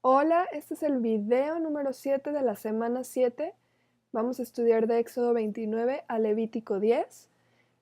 Hola, este es el video número 7 de la semana 7. Vamos a estudiar de Éxodo 29 a Levítico 10.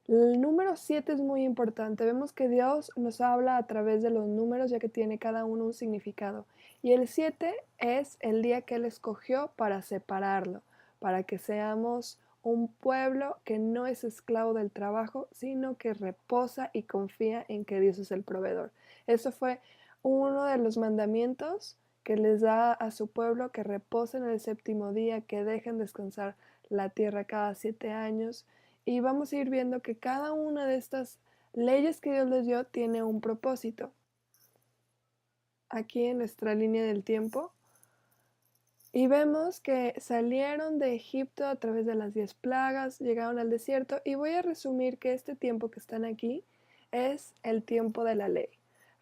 El número 7 es muy importante. Vemos que Dios nos habla a través de los números, ya que tiene cada uno un significado. Y el 7 es el día que Él escogió para separarlo, para que seamos un pueblo que no es esclavo del trabajo, sino que reposa y confía en que Dios es el proveedor. Eso fue uno de los mandamientos que les da a su pueblo, que reposen el séptimo día, que dejen descansar la tierra cada 7 años. Y vamos a ir viendo que cada una de estas leyes que Dios les dio tiene un propósito. Aquí en nuestra línea del tiempo. Y vemos que salieron de Egipto a través de las 10 plagas, llegaron al desierto, y voy a resumir que este tiempo que están aquí es el tiempo de la ley.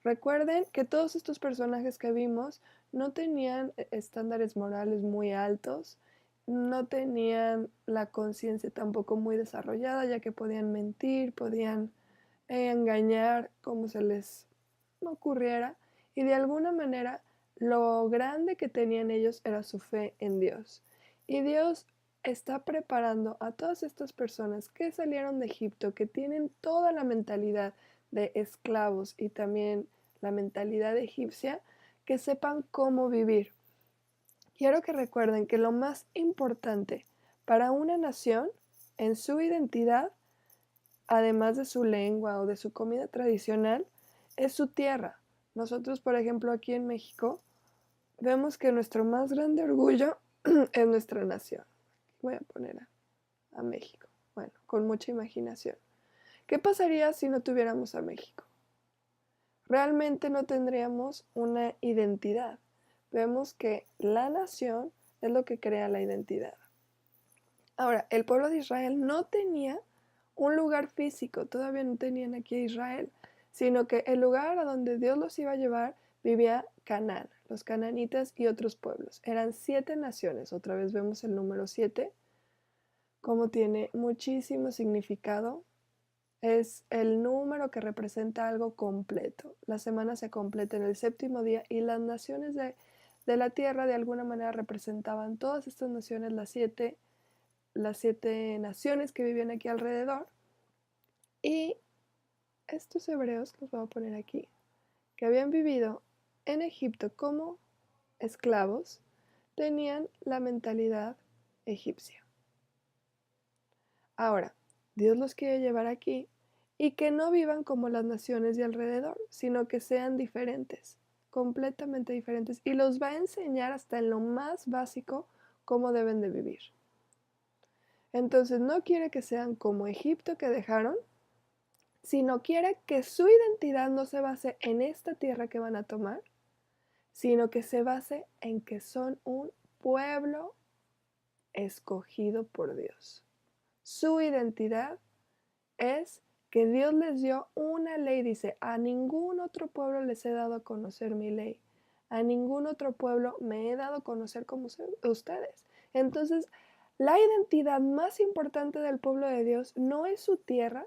Recuerden que todos estos personajes que vimos no tenían estándares morales muy altos, no tenían la conciencia tampoco muy desarrollada, ya que podían mentir, podían engañar como se les ocurriera, y de alguna manera lo grande que tenían ellos era su fe en Dios. Y Dios está preparando a todas estas personas que salieron de Egipto, que tienen toda la mentalidad de esclavos y también la mentalidad egipcia, que sepan cómo vivir. Quiero que recuerden que lo más importante para una nación en su identidad, además de su lengua o de su comida tradicional, es su tierra. Nosotros, por ejemplo, aquí en México, vemos que nuestro más grande orgullo es nuestra nación. Voy a poner a México. Bueno, con mucha imaginación. ¿Qué pasaría si no tuviéramos a México? Realmente no tendríamos una identidad. Vemos que la nación es lo que crea la identidad. Ahora, el pueblo de Israel no tenía un lugar físico, todavía no tenían aquí a Israel, sino que el lugar a donde Dios los iba a llevar vivía Canaán, los cananitas y otros pueblos. Eran 7 naciones, otra vez vemos el número 7, como tiene muchísimo significado. Es el número que representa algo completo. La semana se completa en el séptimo día y las naciones de la tierra de alguna manera representaban todas estas naciones, las siete naciones que vivían aquí alrededor. Y estos hebreos, los voy a poner aquí, que habían vivido en Egipto como esclavos, tenían la mentalidad egipcia. Ahora, Dios los quiere llevar aquí y que no vivan como las naciones de alrededor, sino que sean diferentes, completamente diferentes, y los va a enseñar hasta en lo más básico cómo deben de vivir. Entonces no quiere que sean como Egipto que dejaron, sino quiere que su identidad no se base en esta tierra que van a tomar, sino que se base en que son un pueblo escogido por Dios. Su identidad es que Dios les dio una ley, dice, a ningún otro pueblo les he dado a conocer mi ley, a ningún otro pueblo me he dado a conocer como ustedes. Entonces, la identidad más importante del pueblo de Dios no es su tierra,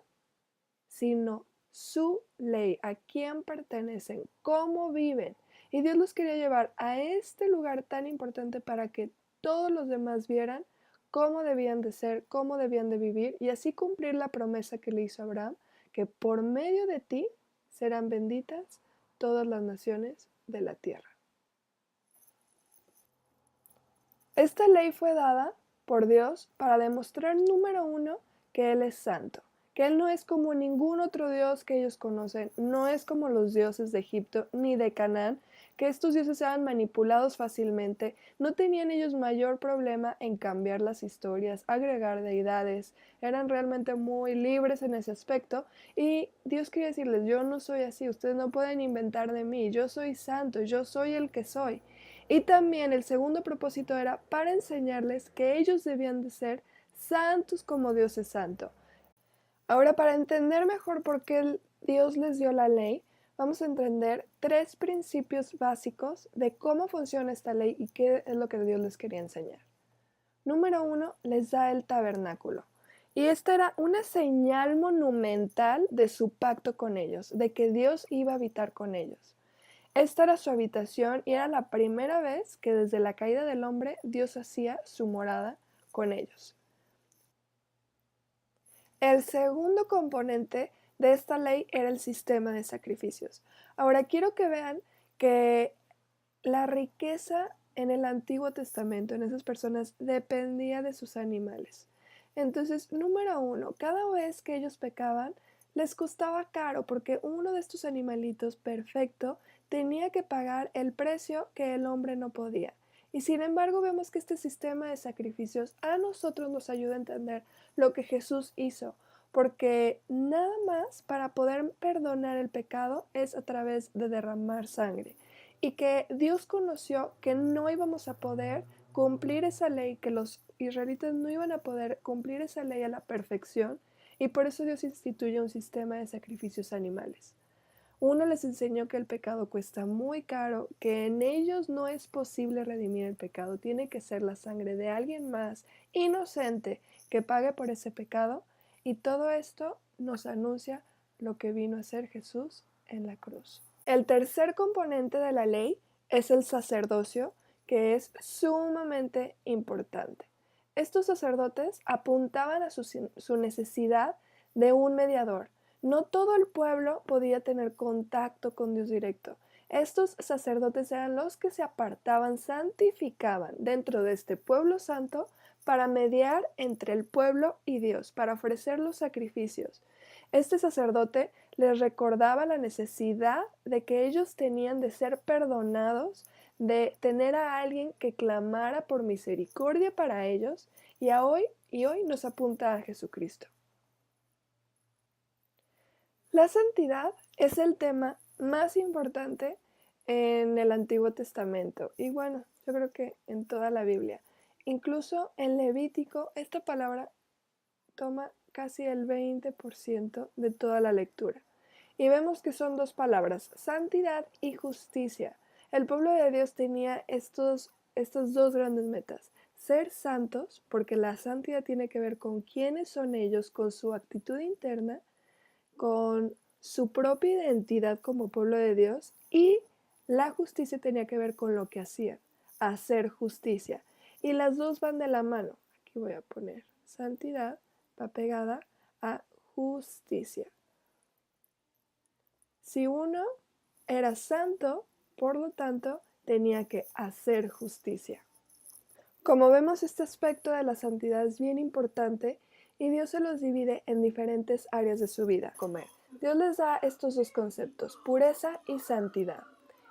sino su ley, a quién pertenecen, cómo viven. Y Dios los quería llevar a este lugar tan importante para que todos los demás vieran cómo debían de ser, cómo debían de vivir, y así cumplir la promesa que le hizo a Abraham, que por medio de ti serán benditas todas las naciones de la tierra. Esta ley fue dada por Dios para demostrar, número uno, que Él es santo, que Él no es como ningún otro Dios que ellos conocen, no es como los dioses de Egipto ni de Canaán, que estos dioses eran manipulados fácilmente. No tenían ellos mayor problema en cambiar las historias, agregar deidades, eran realmente muy libres en ese aspecto, y Dios quiere decirles, yo no soy así, ustedes no pueden inventar de mí, yo soy santo, yo soy el que soy. Y también el segundo propósito era para enseñarles que ellos debían de ser santos como Dios es santo. Ahora, para entender mejor por qué Dios les dio la ley, vamos a entender 3 principios básicos de cómo funciona esta ley y qué es lo que Dios les quería enseñar. Número 1, les da el tabernáculo. Y esta era una señal monumental de su pacto con ellos, de que Dios iba a habitar con ellos. Esta era su habitación y era la primera vez que desde la caída del hombre Dios hacía su morada con ellos. El segundo componente de esta ley era el sistema de sacrificios. Ahora quiero que vean que la riqueza en el Antiguo Testamento, en esas personas, dependía de sus animales. Entonces, número uno, cada vez que ellos pecaban, les costaba caro porque uno de estos animalitos perfecto tenía que pagar el precio que el hombre no podía. Y sin embargo, vemos que este sistema de sacrificios a nosotros nos ayuda a entender lo que Jesús hizo, porque nada más para poder perdonar el pecado es a través de derramar sangre. Y que Dios conoció que no íbamos a poder cumplir esa ley, que los israelitas no iban a poder cumplir esa ley a la perfección, y por eso Dios instituye un sistema de sacrificios animales. Uno les enseñó que el pecado cuesta muy caro, que en ellos no es posible redimir el pecado, tiene que ser la sangre de alguien más inocente que pague por ese pecado, y todo esto nos anuncia lo que vino a hacer Jesús en la cruz. El tercer componente de la ley es el sacerdocio, que es sumamente importante. Estos sacerdotes apuntaban a su necesidad de un mediador. No todo el pueblo podía tener contacto con Dios directo. Estos sacerdotes eran los que se apartaban, santificaban dentro de este pueblo santo para mediar entre el pueblo y Dios, para ofrecer los sacrificios. Este sacerdote les recordaba la necesidad de que ellos tenían de ser perdonados, de tener a alguien que clamara por misericordia para ellos, y hoy nos apunta a Jesucristo. La santidad es el tema más importante en el Antiguo Testamento y bueno, yo creo que en toda la Biblia. Incluso en Levítico esta palabra toma casi el 20% de toda la lectura. Y vemos que son dos palabras, santidad y justicia. El pueblo de Dios tenía estas dos grandes metas. Ser santos, porque la santidad tiene que ver con quiénes son ellos, con su actitud interna, con su propia identidad como pueblo de Dios, y la justicia tenía que ver con lo que hacían, hacer justicia. Y las dos van de la mano. Aquí voy a poner santidad, va pegada a justicia. Si uno era santo, por lo tanto, tenía que hacer justicia. Como vemos, este aspecto de la santidad es bien importante y Dios se los divide en diferentes áreas de su vida. Comer. Dios les da estos dos conceptos, pureza y santidad.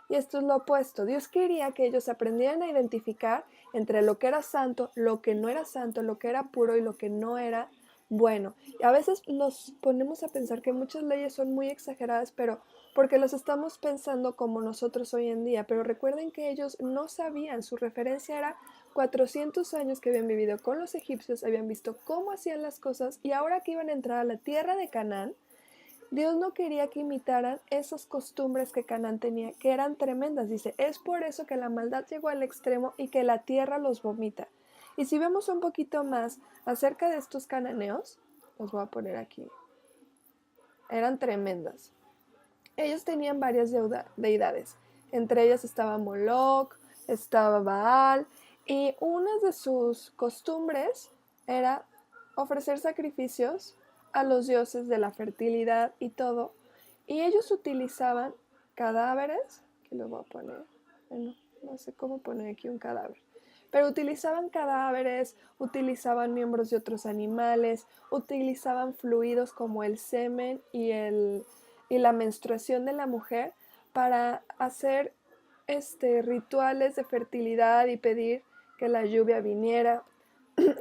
Y esto es lo opuesto. Dios quería que ellos aprendieran a identificar entre lo que era santo, lo que no era santo, lo que era puro y lo que no era bueno. Y a veces nos ponemos a pensar que muchas leyes son muy exageradas, pero porque las estamos pensando como nosotros hoy en día. Pero recuerden que ellos no sabían, su referencia era 400 años que habían vivido con los egipcios, habían visto cómo hacían las cosas y ahora que iban a entrar a la tierra de Canaán, Dios no quería que imitaran esas costumbres que Canaán tenía, que eran tremendas. Dice, es por eso que la maldad llegó al extremo y que la tierra los vomita. Y si vemos un poquito más acerca de estos cananeos, los voy a poner aquí, eran tremendas. Ellos tenían varias deidades, entre ellas estaba Moloch, estaba Baal, y una de sus costumbres era ofrecer sacrificios a los dioses de la fertilidad y todo, y ellos utilizaban cadáveres, que lo voy a poner, bueno, no sé cómo poner aquí un cadáver, pero utilizaban cadáveres, utilizaban miembros de otros animales, utilizaban fluidos como el semen y la menstruación de la mujer para hacer rituales de fertilidad y pedir que la lluvia viniera.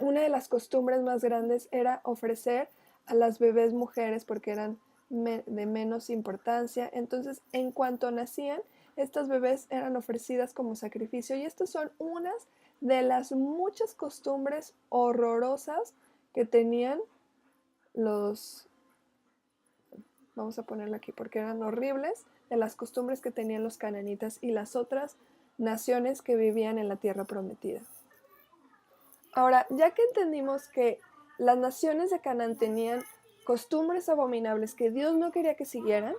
Una de las costumbres más grandes era ofrecer a las bebés mujeres porque eran de menos importancia. Entonces, en cuanto nacían, estas bebés eran ofrecidas como sacrificio y estas son unas de las muchas costumbres horrorosas que tenían los, vamos a ponerlo aquí porque eran horribles, de las costumbres que tenían los cananitas y las otras naciones que vivían en la tierra prometida. Ahora, ya que entendimos que las naciones de Canaán tenían costumbres abominables que Dios no quería que siguieran,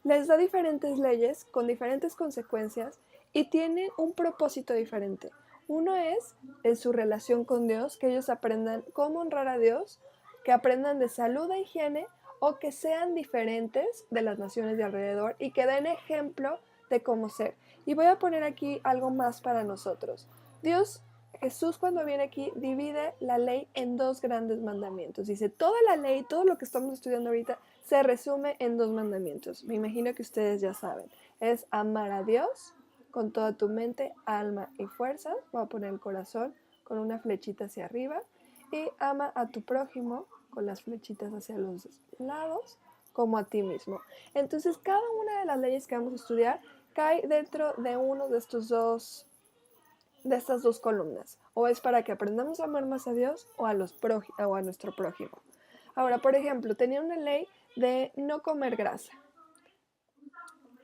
les da diferentes leyes con diferentes consecuencias y tienen un propósito diferente. Uno es en su relación con Dios, que ellos aprendan cómo honrar a Dios, que aprendan de salud e higiene o que sean diferentes de las naciones de alrededor y que den ejemplo de cómo ser. Y voy a poner aquí algo más para nosotros. Dios, Jesús cuando viene aquí divide la ley en dos grandes mandamientos. Dice, toda la ley, todo lo que estamos estudiando ahorita, se resume en dos mandamientos. Me imagino que ustedes ya saben. Es amar a Dios con toda tu mente, alma y fuerza. Voy a poner el corazón con una flechita hacia arriba. Y ama a tu prójimo con las flechitas hacia los lados, como a ti mismo. Entonces, cada una de las leyes que vamos a estudiar cae dentro de uno de de estas dos columnas. O es para que aprendamos a amar más a Dios o a nuestro prójimo. Ahora, por ejemplo, tenía una ley de no comer grasa.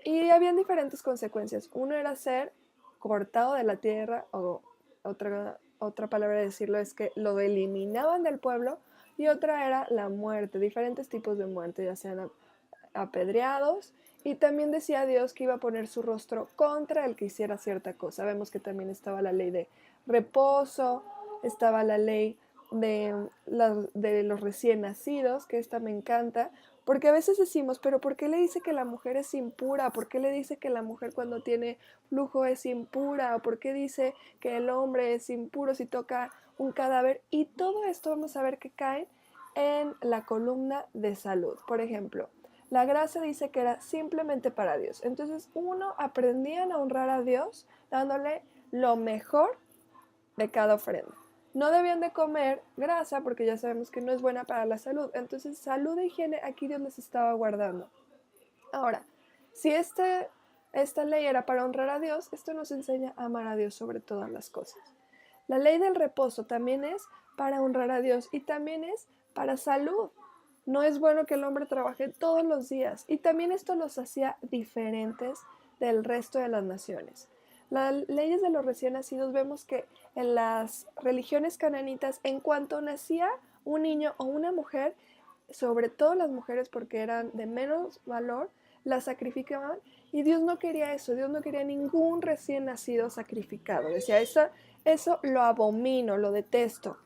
Y habían diferentes consecuencias. Uno era ser cortado de la tierra, o otra palabra de decirlo es que lo eliminaban del pueblo, y otra era la muerte, diferentes tipos de muerte, ya sean apedreados, y también decía Dios que iba a poner su rostro contra el que hiciera cierta cosa. Vemos que también estaba la ley de reposo, estaba la ley de los recién nacidos, que esta me encanta, porque a veces decimos, pero ¿por qué le dice que la mujer es impura? ¿Por qué le dice que la mujer cuando tiene flujo es impura? ¿O por qué dice que el hombre es impuro si toca un cadáver? Y todo esto vamos a ver que cae en la columna de salud. Por ejemplo, la grasa dice que era simplemente para Dios. Entonces, aprendían a honrar a Dios dándole lo mejor de cada ofrenda. No debían de comer grasa porque ya sabemos que no es buena para la salud. Entonces, salud e higiene aquí Dios les estaba guardando. Ahora, si esta ley era para honrar a Dios, esto nos enseña a amar a Dios sobre todas las cosas. La ley del reposo también es para honrar a Dios y también es para salud. No es bueno que el hombre trabaje todos los días, y también esto los hacía diferentes del resto de las naciones. Las leyes de los recién nacidos, vemos que en las religiones cananitas, en cuanto nacía un niño o una mujer, sobre todo las mujeres porque eran de menos valor, las sacrificaban, y Dios no quería eso. Dios no quería ningún recién nacido sacrificado. Decía, eso lo abomino, lo detesto.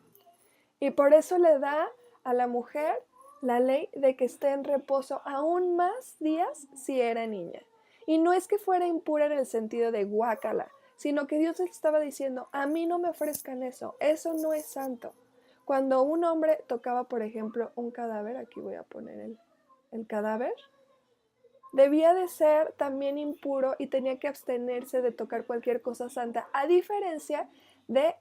Y por eso le da a la mujer la ley de que esté en reposo aún más días si era niña. Y no es que fuera impura en el sentido de guácala, sino que Dios le estaba diciendo, a mí no me ofrezcan eso no es santo. Cuando un hombre tocaba, por ejemplo, un cadáver, aquí voy a poner el cadáver, debía de ser también impuro y tenía que abstenerse de tocar cualquier cosa santa, a diferencia de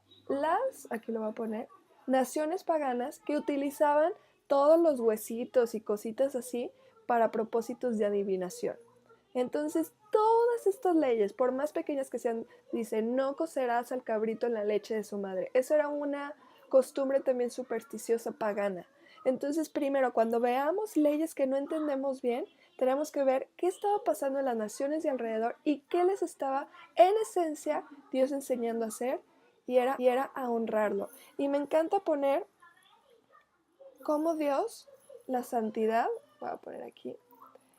aquí lo voy a poner, naciones paganas que utilizaban todos los huesitos y cositas así para propósitos de adivinación. Entonces, todas estas leyes, por más pequeñas que sean, dicen, no cocerás al cabrito en la leche de su madre. Eso era una costumbre también supersticiosa pagana. Entonces, primero, cuando veamos leyes que no entendemos bien, tenemos que ver qué estaba pasando en las naciones de alrededor y qué les estaba, en esencia, Dios enseñando a hacer, y era a honrarlo. Y me encanta poner cómo Dios, la santidad, voy a poner aquí,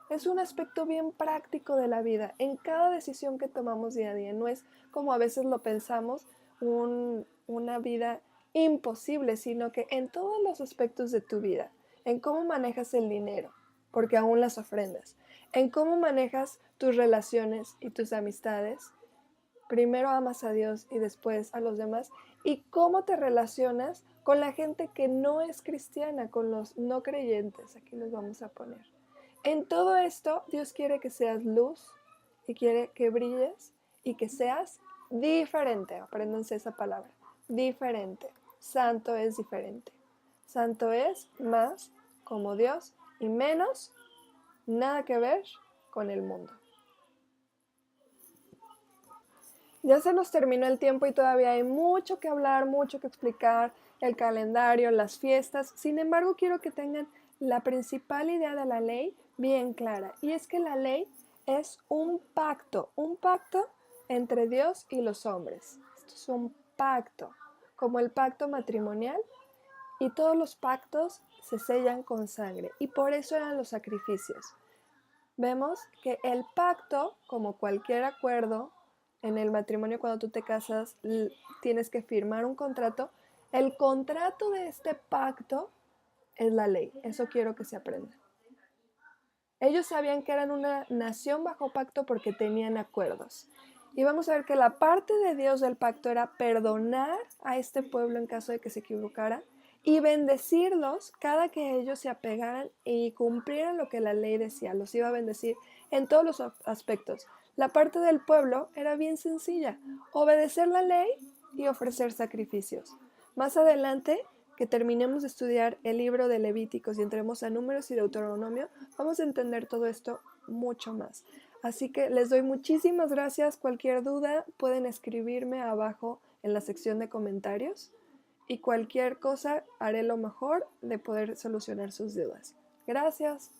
es un aspecto bien práctico de la vida, en cada decisión que tomamos día a día. No es como a veces lo pensamos, una vida imposible, sino que en todos los aspectos de tu vida, en cómo manejas el dinero, porque aún las ofrendas, en cómo manejas tus relaciones y tus amistades, primero amas a Dios y después a los demás, y cómo te relacionas con la gente que no es cristiana, con los no creyentes, aquí los vamos a poner. En todo esto, Dios quiere que seas luz y quiere que brilles y que seas diferente. Apréndanse esa palabra, diferente. Santo es diferente. Santo es más como Dios y menos nada que ver con el mundo. Ya se nos terminó el tiempo y todavía hay mucho que hablar, mucho que explicar, el calendario, las fiestas. Sin embargo, quiero que tengan la principal idea de la ley bien clara. Y es que la ley es un pacto entre Dios y los hombres. Esto es un pacto, como el pacto matrimonial, y todos los pactos se sellan con sangre. Y por eso eran los sacrificios. vemos que el pacto, como cualquier acuerdo, en el matrimonio cuando tú te casas tienes que firmar un contrato. El contrato de este pacto es la ley. Eso quiero que se aprenda. Ellos sabían que eran una nación bajo pacto porque tenían acuerdos. Y vamos a ver que la parte de Dios del pacto era perdonar a este pueblo en caso de que se equivocara y bendecirlos cada que ellos se apegaran y cumplieran lo que la ley decía. Los iba a bendecir en todos los aspectos. La parte del pueblo era bien sencilla: obedecer la ley y ofrecer sacrificios. Más adelante, que terminemos de estudiar el libro de Levíticos y entremos a Números y Deuteronomio, vamos a entender todo esto mucho más. Así que les doy muchísimas gracias. Cualquier duda pueden escribirme abajo en la sección de comentarios y cualquier cosa haré lo mejor de poder solucionar sus dudas. Gracias.